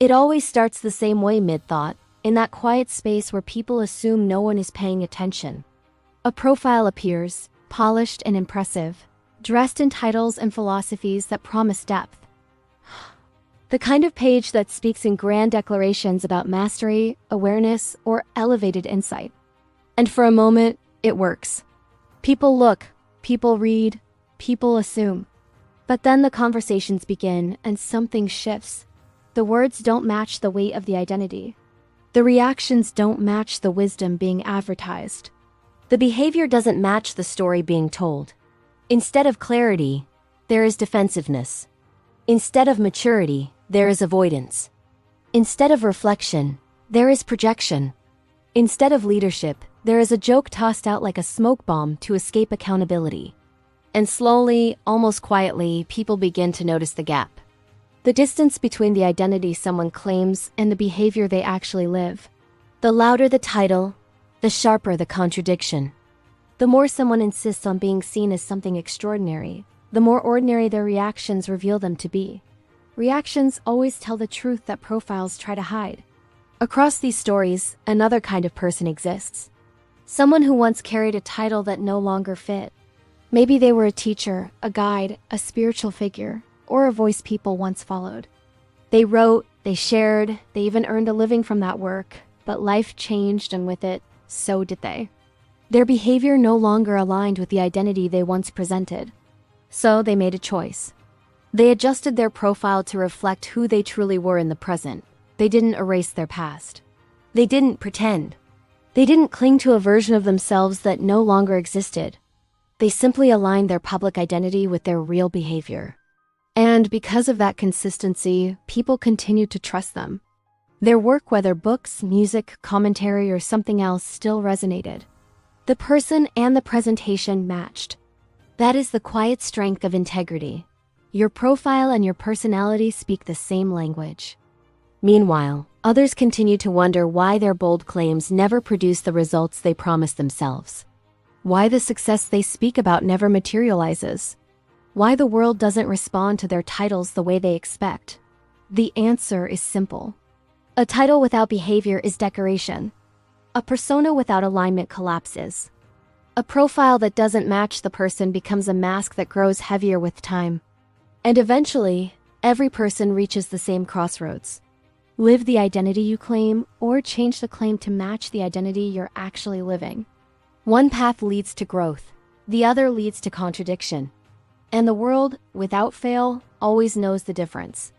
It always starts the same way, mid-thought, in that quiet space where people assume no one is paying attention. A profile appears, polished and impressive, dressed in titles and philosophies that promise depth. The kind of page that speaks in grand declarations about mastery, awareness, or elevated insight. And for a moment, it works. People look, people read, people assume. But then the conversations begin and something shifts. The words don't match the weight of the identity. The reactions don't match the wisdom being advertised. The behavior doesn't match the story being told. Instead of clarity, there is defensiveness. Instead of maturity, there is avoidance. Instead of reflection, there is projection. Instead of leadership, there is a joke tossed out like a smoke bomb to escape accountability. And slowly, almost quietly, people begin to notice the gap. The distance between the identity someone claims and the behavior they actually live. The louder the title, the sharper the contradiction. The more someone insists on being seen as something extraordinary, the more ordinary their reactions reveal them to be. Reactions always tell the truth that profiles try to hide. Across these stories, another kind of person exists. Someone who once carried a title that no longer fit. Maybe they were a teacher, a guide, a spiritual figure, or a voice people once followed. They wrote, they shared, they even earned a living from that work, but life changed, and with it, so did they. Their behavior no longer aligned with the identity they once presented. So they made a choice. They adjusted their profile to reflect who they truly were in the present. They didn't erase their past. They didn't pretend. They didn't cling to a version of themselves that no longer existed. They simply aligned their public identity with their real behavior. And because of that consistency, people continued to trust them. Their work, whether books, music, commentary, or something else, still resonated. The person and the presentation matched. That is the quiet strength of integrity. Your profile and your personality speak the same language. Meanwhile, others continue to wonder why their bold claims never produce the results they promised themselves. Why the success they speak about never materializes. Why the world doesn't respond to their titles the way they expect. The answer is simple. A title without behavior is decoration. A persona without alignment collapses. A profile that doesn't match the person becomes a mask that grows heavier with time. And eventually, every person reaches the same crossroads. Live the identity you claim, or change the claim to match the identity you're actually living. One path leads to growth, the other leads to contradiction. And the world, without fail, always knows the difference.